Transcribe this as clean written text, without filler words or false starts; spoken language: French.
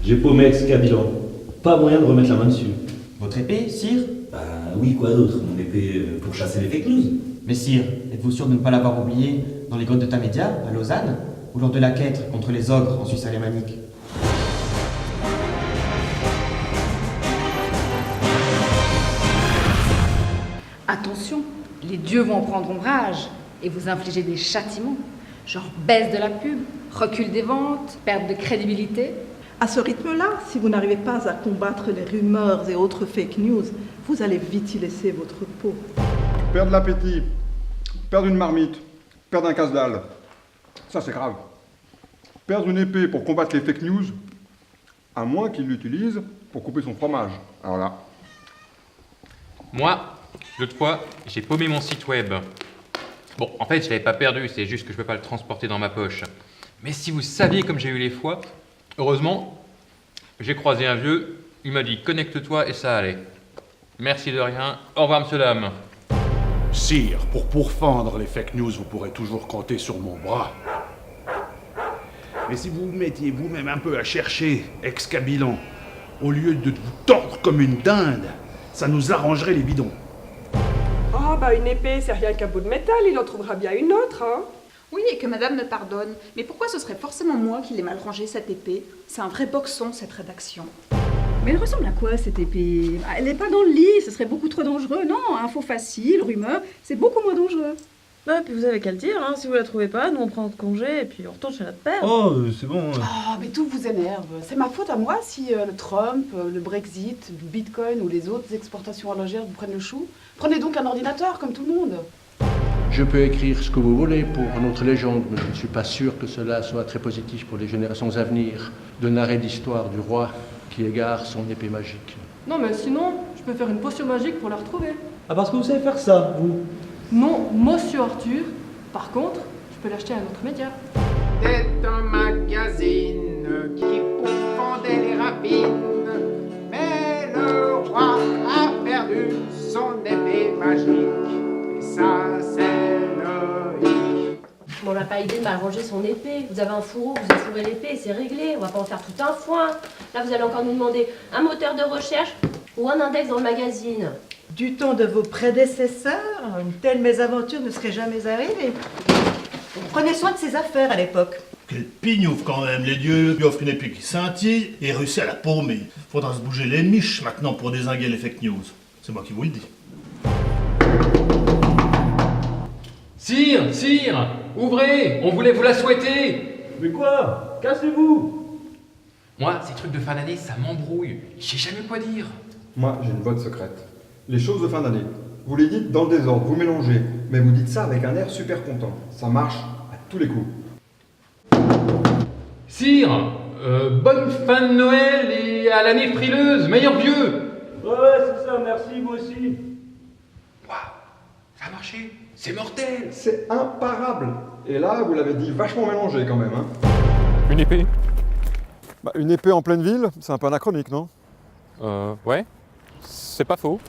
J'ai paumé Excabilan. Pas moyen de remettre la main dessus. Votre épée, sire? Bah oui, quoi d'autre? Mon épée pour chasser les fake news. Mais sire, êtes-vous sûr de ne pas l'avoir oublié dans les grottes de Tamedia, à Lausanne, ou lors de la quête contre les ogres en Suisse alémanique? Attention, les dieux vont en prendre ombrage et vous infliger des châtiments, genre baisse de la pub, recul des ventes, perte de crédibilité. À ce rythme-là, si vous n'arrivez pas à combattre les rumeurs et autres fake news, vous allez vite y laisser votre peau. Perdre l'appétit, perdre une marmite, perdre un casse-dalle, ça c'est grave. Perdre une épée pour combattre les fake news, à moins qu'il l'utilise pour couper son fromage. Alors là. Moi, l'autre fois, j'ai paumé mon site web. Bon, en fait, je l'avais pas perdu, c'est juste que je peux pas le transporter dans ma poche. Mais si vous saviez comme j'ai eu les fois, heureusement, j'ai croisé un vieux, il m'a dit « connecte-toi » et ça allait. Merci de rien, au revoir monsieur dame. Sire, pour pourfendre les fake news, vous pourrez toujours compter sur mon bras. Mais si vous vous mettiez vous-même un peu à chercher, Excabilan, au lieu de vous tordre comme une dinde, ça nous arrangerait les bidons. Ah bah une épée, c'est rien qu'un bout de métal, il en trouvera bien une autre, hein. Oui, et que madame me pardonne. Mais pourquoi ce serait forcément moi qui l'ai mal rangée, cette épée? C'est un vrai boxon, cette rédaction. Mais elle ressemble à quoi, cette épée? Elle n'est pas dans le lit, ce serait beaucoup trop dangereux. Non, info facile, rumeur, c'est beaucoup moins dangereux. Ouais, puis vous avez qu'à le dire, hein. Si vous la trouvez pas, nous on prend notre congé et puis on retourne chez notre père. Oh, c'est bon. Oh, mais tout vous énerve. C'est ma faute à moi si le Trump, le Brexit, le Bitcoin ou les autres exportations allégères vous prennent le chou. Prenez donc un ordinateur comme tout le monde. Je peux écrire ce que vous voulez pour une autre légende, mais je ne suis pas sûr que cela soit très positif pour les générations à venir, de narrer l'histoire du roi qui égare son épée magique. Non, mais sinon, je peux faire une potion magique pour la retrouver. Ah, parce que vous savez faire ça, vous? Non, monsieur Arthur. Par contre, je peux l'acheter à un autre média. C'est un magazine qui pourfendait les rapines, mais le roi a perdu son épée magique. Et ça, c'est logique. On n'a pas idée de mal ranger son épée. Vous avez un fourreau, vous enfourrez l'épée et c'est réglé. On va pas en faire tout un foin. Là, vous allez encore nous demander un moteur de recherche ou un index dans le magazine. Du temps de vos prédécesseurs, une telle mésaventure ne serait jamais arrivée. On prenait soin de ses affaires à l'époque. Quel pignouf quand même, les dieux lui offrent une épée qui scintille et réussit à la paumer. Faudra se bouger les miches maintenant pour dézinguer les fake news. C'est moi qui vous le dis. Sire, sire, ouvrez, on voulait vous la souhaiter. Mais quoi? Cassez-vous! Moi, ces trucs de fin d'année, ça m'embrouille. Je sais jamais quoi dire. Moi, j'ai une bonne secrète. Les choses de fin d'année. Vous les dites dans le désordre, vous mélangez, mais vous dites ça avec un air super content. Ça marche à tous les coups. Sire, bonne fin de Noël et à l'année frileuse, meilleur vieux. Ouais, c'est ça, merci, moi aussi. Waouh, ça a marché, c'est mortel. C'est imparable. Et là, vous l'avez dit vachement mélangé quand même, hein. Une épée? Bah, une épée en pleine ville, c'est un peu anachronique, non? Ouais, c'est pas faux.